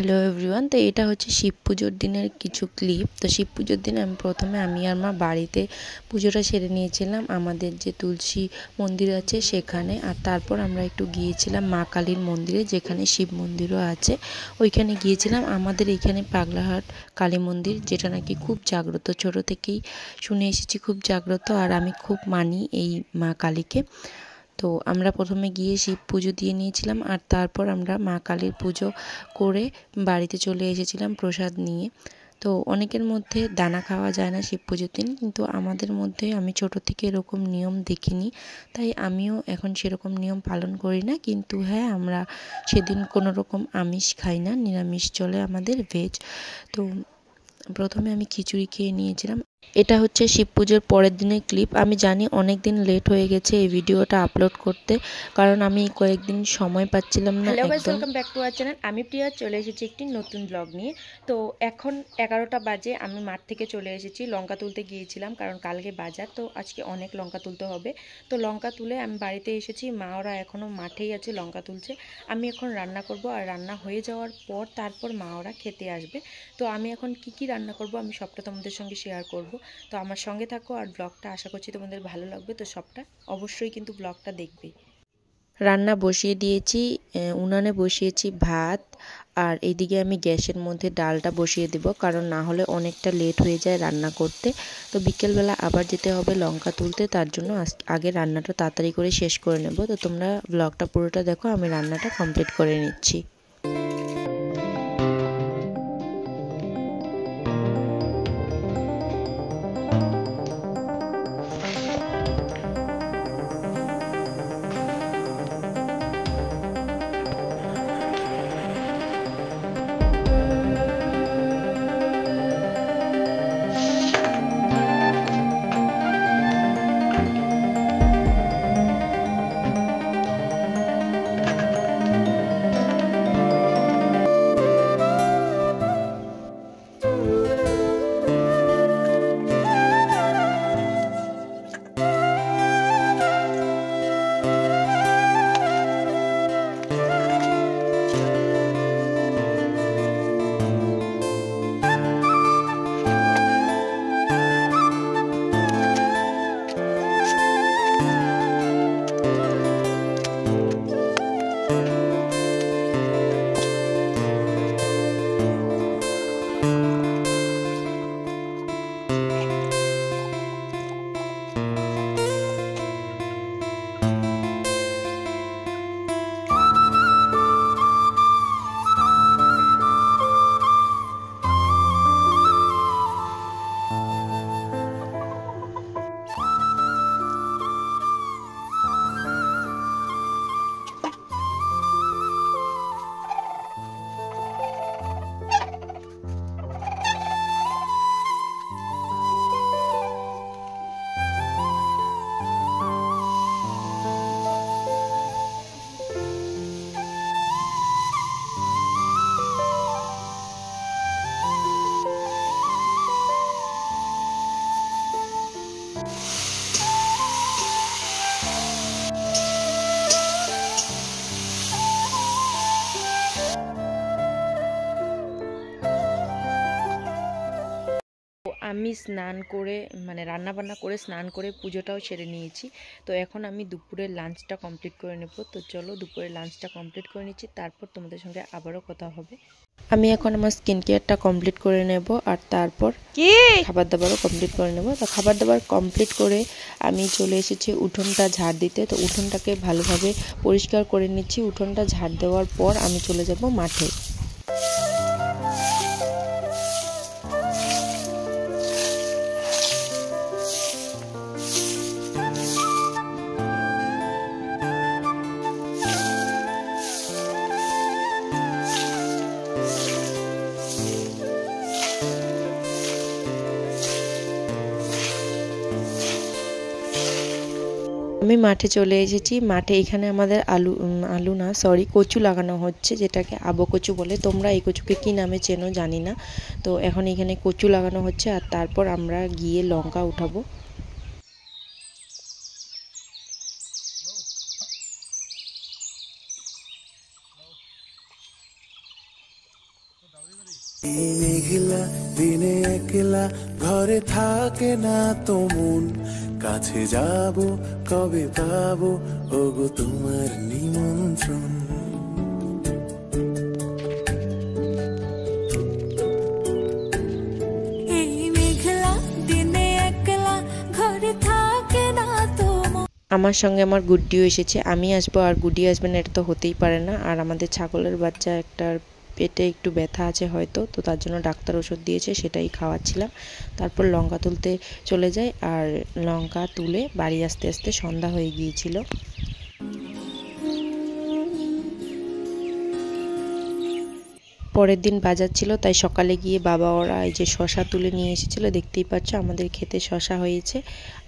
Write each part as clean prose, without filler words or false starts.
Hello everyone. তো এটা হচ্ছে শিব পুজোর দিনের কিছু ক্লিপ। তো শিব পুজোর দিন প্রথমে আমি আর মা বাড়িতে পুজোটা সেরে নিয়েছিলাম আমাদের যে তুলসী মন্দির আছে সেখানে। আর তারপর আমরা একটু গিয়েছিলাম মা কালীর মন্দিরে, যেখানে শিব মন্দিরও আছে, ওইখানে গিয়েছিলাম। আমাদের এইখানে পাগলাহাট কালী মন্দির, যেটা নাকি খুব জাগ্রত, ছোট থেকেই শুনে এসেছি খুব জাগ্রত, আর আমি খুব মানি এই মা কালীকে। তো আমরা প্রথমে গিয়ে শিব পুজো দিয়ে নিয়েছিলাম, আর তারপর আমরা মা কালীর পুজো করে বাড়িতে চলে এসেছিলাম প্রসাদ নিয়ে। তো অনেকের মধ্যে দানা খাওয়া যায় না শিব পুজোর দিন, কিন্তু আমাদের মধ্যে আমি ছোট থেকে এরকম নিয়ম দেখিনি, তাই আমিও এখন সেরকম নিয়ম পালন করি না। কিন্তু হ্যাঁ, আমরা সেদিন কোনো রকম আমিষ খাই না, নিরামিষ চলে আমাদের, ভেজ। তো প্রথমে আমি খিচুড়ি খেয়ে নিয়েছিলাম। এটা হচ্ছে শিব পুজোর পরের দিনের ক্লিপ। আমি জানি অনেক দিন লেট হয়ে গেছে এই ভিডিওটা আপলোড করতে, কারণ আমি কয়েকদিন সময় পাচ্ছিলাম না। Hello guys, welcome back to our channel. আমি প্রিয়া চলে এসেছি একটি নতুন ব্লগ নিয়ে। তো এখন 11টা বাজে, আমি মাঠ থেকে চলে এসেছি, লঙ্কা তুলতে গিয়েছিলাম কারণ কালকে বাজার, তো আজকে অনেক লঙ্কা তুলতে হবে। তো লঙ্কা তুলে আমি বাড়িতে এসেছি, মা ওরা এখনও মাঠেই আছে, লঙ্কা তুলছে। আমি এখন রান্না করব, আর রান্না হয়ে যাওয়ার পর তারপর মা ওরা খেতে আসবে। তো আমি এখন কি রান্না করব আমি সবটা তোমাদের সঙ্গে শেয়ার করব। তো আমার সঙ্গে থাকো, আর ব্লগটা আশা করছি তোমাদের ভালো লাগবে। তো সবটা অবশ্যই কিন্তু ব্লগটা দেখবে। রান্না বসিয়ে দিয়েছি, উনানে বসিয়েছি ভাত, আর এইদিকে আমি গ্যাসের মধ্যে ডালটা বসিয়ে দেব, কারণ না হলে অনেকটা লেট হয়ে যায় রান্না করতে। তো বিকেলবেলা আবার যেতে হবে লঙ্কা তুলতে, তার জন্য আগে রান্নাটা তাড়াতাড়ি করে শেষ করে নেব। তো তোমরা ব্লগটা পুরোটা দেখো, আমি রান্নাটা কমপ্লিট করে নিচ্ছি। আমি স্নান করে রান্নাবান্না করে স্নান করে পুজোটাও সেরে নিয়েছি। তো এখন আমি দুপুরের লাঞ্চটা কমপ্লিট করে নেব। তো চলো দুপুরের লাঞ্চটা কমপ্লিট করে নিচ্ছি, তারপর তোমাদের সঙ্গে আবারও কথা হবে। আমি এখন আমার স্কিন কেয়ারটা কমপ্লিট করে নেব, আর তারপর খাবার দাবারও কমপ্লিট করে নেব। তো খাবার দাবার কমপ্লিট করে আমি চলে এসেছি উঠোনটা ঝাড় দিতে। তো উঠোনটাকে ভালোভাবে পরিষ্কার করে নিচ্ছি। উঠোনটা ঝাড় দেওয়ার পর আমি চলে যাব মাঠে। আমি মাঠে চলে এসেছি। মাঠে এখানে আমাদের কচু লাগানো হচ্ছে, যেটাকে আবো কচু বলে। তোমরা এই কচুকে কি নামে চেনো জানি না। তো এখন এখানে কচু লাগানো হচ্ছে, আর তারপর আমরা গিয়ে লঙ্কা উঠাবো। এই মেঘলা দিনে একলা ঘরে থাকে না তো মন, কাছে যাব কবে পাবো ওগো তোমার নিমন্ত্রণ। এই মেঘলা দিনে একলা ঘরে থাকে না তো মন। আমার সঙ্গে আমার গুড্ডিও এসেছে, আমি আসবো আর গুড্ডি আসবে না এটা তো হতেই পারে না। আর আমাদের ছাগলের বাচ্চা একটার পেটে একটু ব্যথা আছে হয়তো, তো তার জন্য ডাক্তার ওষুধ দিয়েছে সেটাই খাওয়াচ্ছিলাম। তারপর লঙ্কা তুলতে চলে যাই, আর লঙ্কা তুলে বাড়ি আসতে আসতে সন্ধ্যা হয়ে গিয়েছিল। পরের দিন বাজার ছিল, তাই সকালে গিয়ে বাবা ওরা এই যে শশা তুলে নিয়ে এসেছিলো, দেখতেই পাচ্ছ আমাদের খেতে শশা হয়েছে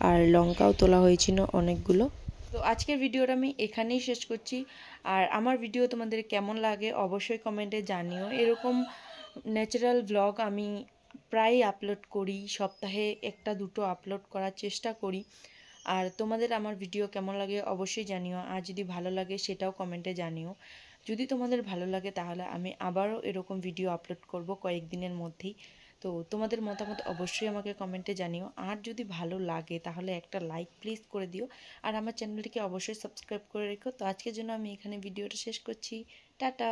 আর লঙ্কাও তোলা হয়েছিল অনেকগুলো। তো আজকের ভিডিওটা আমি এখানেই শেষ করছি। আর আমার ভিডিও তোমাদের কেমন লাগে অবশ্যই কমেন্টে জানিও। এরকম ন্যাচারাল ব্লগ আমি প্রায়ই আপলোড করি, সপ্তাহে একটা দুটো আপলোড করার চেষ্টা করি। আর তোমাদের আমার ভিডিও কেমন লাগে অবশ্যই জানিও, আর যদি ভালো লাগে সেটাও কমেন্টে জানিও। যদি তোমাদের ভালো লাগে তাহলে আমি আবারও এরকম ভিডিও আপলোড করব কয়েকদিনের মধ্যেই। তো তোমাদের মতামত অবশ্যই আমাকে কমেন্টে জানিও। আর যদি ভালো লাগে তাহলে একটা লাইক প্লিজ করে দিও, আর আমার চ্যানেলটিকে অবশ্যই সাবস্ক্রাইব করে রেখো। তো আজকের জন্য আমি এখানে ভিডিওটা শেষ করছি। টাটা।